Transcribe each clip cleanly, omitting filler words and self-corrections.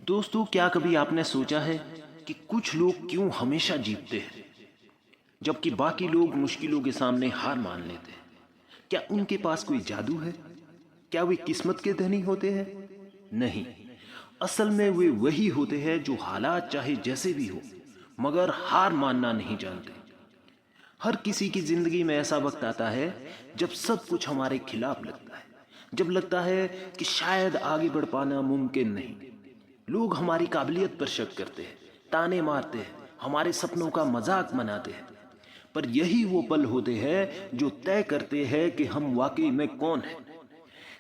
दोस्तों, क्या कभी आपने सोचा है कि कुछ लोग क्यों हमेशा जीतते हैं जबकि बाकी लोग मुश्किलों के सामने हार मान लेते हैं? क्या उनके पास कोई जादू है? क्या वे किस्मत के धनी होते हैं? नहीं, असल में वे वही होते हैं जो हालात चाहे जैसे भी हो मगर हार मानना नहीं जानते। हर किसी की जिंदगी में ऐसा वक्त आता है जब सब कुछ हमारे खिलाफ लगता है, जब लगता है कि शायद आगे बढ़ पाना मुमकिन नहीं। लोग हमारी काबिलियत पर शक करते हैं, ताने मारते हैं, हमारे सपनों का मजाक बनाते हैं। पर यही वो पल होते हैं जो तय करते हैं कि हम वाकई में कौन हैं।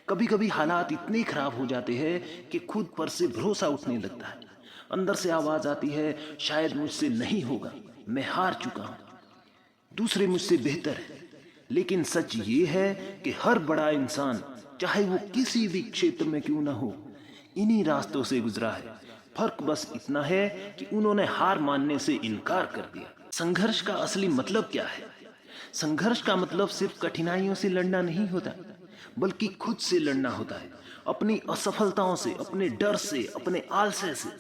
कभी कभी हालात इतने खराब हो जाते हैं कि खुद पर से भरोसा उठने लगता है। अंदर से आवाज आती है, शायद मुझसे नहीं होगा, मैं हार चुका हूं, दूसरे मुझसे बेहतर है। लेकिन सच ये है कि हर बड़ा इंसान, चाहे वो किसी भी क्षेत्र में क्यों ना हो, इन्हीं रास्तों से गुजरा है। फर्क बस इतना है कि उन्होंने हार मानने से इनकार कर दिया। संघर्ष का असली मतलब क्या है? संघर्ष का मतलब सिर्फ कठिनाइयों से लड़ना नहीं होता, बल्कि खुद से लड़ना होता है, अपनी असफलताओं से, अपने डर से, अपने आलस्य से।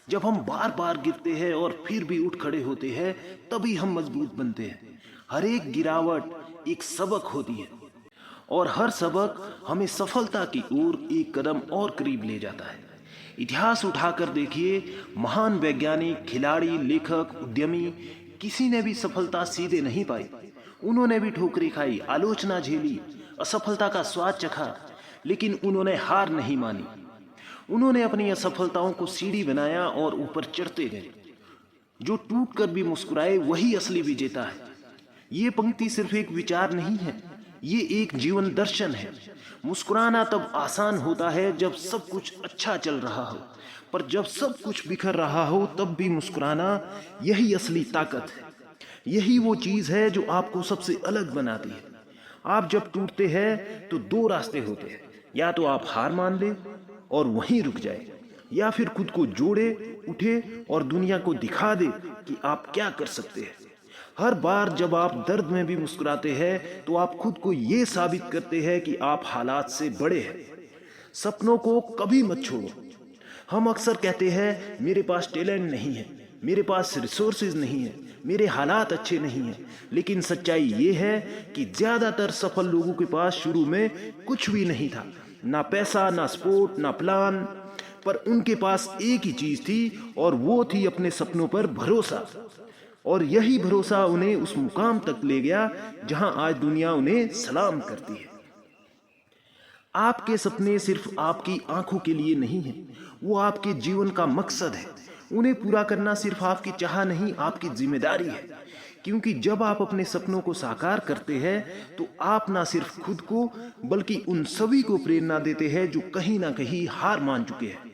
जब हम बार बार गिरते हैं और फिर भी उठ खड़े होते हैं, तभी हम मजबूत बनते हैं। हर एक गिरावट एक सबक होती है और हर सबक हमें सफलता की ओर एक कदम और करीब ले जाता है। इतिहास उठाकर देखिए, महान वैज्ञानिक, खिलाड़ी, लेखक, उद्यमी, किसी ने भी सफलता सीधे नहीं पाई। उन्होंने भी ठोकरें खाई, आलोचना झेली, असफलता का स्वाद चखा, लेकिन उन्होंने हार नहीं मानी। उन्होंने अपनी असफलताओं को सीढ़ी बनाया और ऊपर चढ़ते गए। जो टूट कर भी मुस्कुराए वही असली विजेता है। ये पंक्ति सिर्फ एक विचार नहीं है, ये एक जीवन दर्शन है। मुस्कुराना तब आसान होता है जब सब कुछ अच्छा चल रहा हो, पर जब सब कुछ बिखर रहा हो तब भी मुस्कुराना, यही असली ताकत है। यही वो चीज है जो आपको सबसे अलग बनाती है। आप जब टूटते हैं तो दो रास्ते होते हैं, या तो आप हार मान ले और वहीं रुक जाए, या फिर खुद को जोड़े, उठे और दुनिया को दिखा दे कि आप क्या कर सकते हैं। हर बार जब आप दर्द में भी मुस्कुराते हैं तो आप खुद को ये साबित करते हैं कि आप हालात से बड़े हैं। सपनों को कभी मत छोड़ो। हम अक्सर कहते हैं, मेरे पास टैलेंट नहीं है, मेरे पास रिसोर्सेज नहीं है, मेरे हालात अच्छे नहीं हैं। लेकिन सच्चाई ये है कि ज्यादातर सफल लोगों के पास शुरू में कुछ भी नहीं था, ना पैसा, ना सपोर्ट, ना प्लान, पर उनके पास एक ही चीज थी और वो थी अपने सपनों पर भरोसा। और यही भरोसा उन्हें उस मुकाम तक ले गया जहां आज दुनिया उन्हें सलाम करती है। आपके सपने सिर्फ आपकी आंखों के लिए नहीं है, वो आपके जीवन का मकसद है। उन्हें पूरा करना सिर्फ आपकी चाह नहीं, आपकी जिम्मेदारी है। क्योंकि जब आप अपने सपनों को साकार करते हैं तो आप ना सिर्फ खुद को बल्कि उन सभी को प्रेरणा देते हैं जो कहीं ना कहीं हार मान चुके हैं।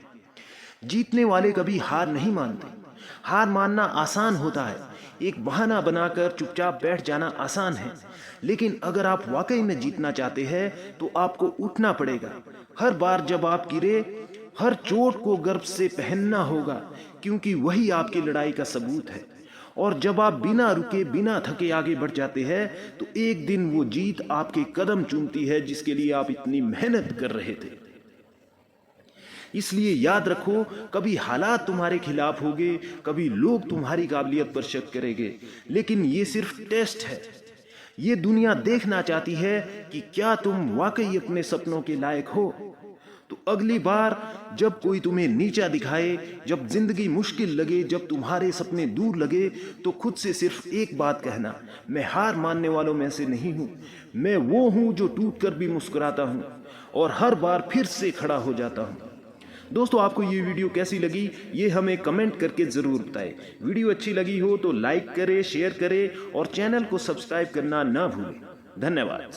जीतने वाले कभी हार नहीं मानते। हार मानना आसान होता है, एक बहाना बनाकर चुपचाप बैठ जाना आसान है। लेकिन अगर आप वाकई में जीतना चाहते हैं तो आपको उठना पड़ेगा। हर बार जब आप गिरे, हर चोट को गर्व से पहनना होगा, क्योंकि वही आपकी लड़ाई का सबूत है। और जब आप बिना रुके, बिना थके आगे बढ़ जाते हैं तो एक दिन वो जीत आपके कदम चूमती है जिसके लिए आप इतनी मेहनत कर रहे थे। इसलिए याद रखो, कभी हालात तुम्हारे खिलाफ होंगे, कभी लोग तुम्हारी काबिलियत पर शक करेंगे, लेकिन ये सिर्फ टेस्ट है। ये दुनिया देखना चाहती है कि क्या तुम वाकई अपने सपनों के लायक हो। तो अगली बार जब कोई तुम्हें नीचा दिखाए, जब जिंदगी मुश्किल लगे, जब तुम्हारे सपने दूर लगे, तो खुद से सिर्फ एक बात कहना, मैं हार मानने वालों में से नहीं हूं, मैं वो हूं जो टूट कर भी मुस्कुराता हूं और हर बार फिर से खड़ा हो जाता हूं। दोस्तों, आपको ये वीडियो कैसी लगी ये हमें कमेंट करके ज़रूर बताएं। वीडियो अच्छी लगी हो तो लाइक करें, शेयर करें और चैनल को सब्सक्राइब करना ना भूलें। धन्यवाद।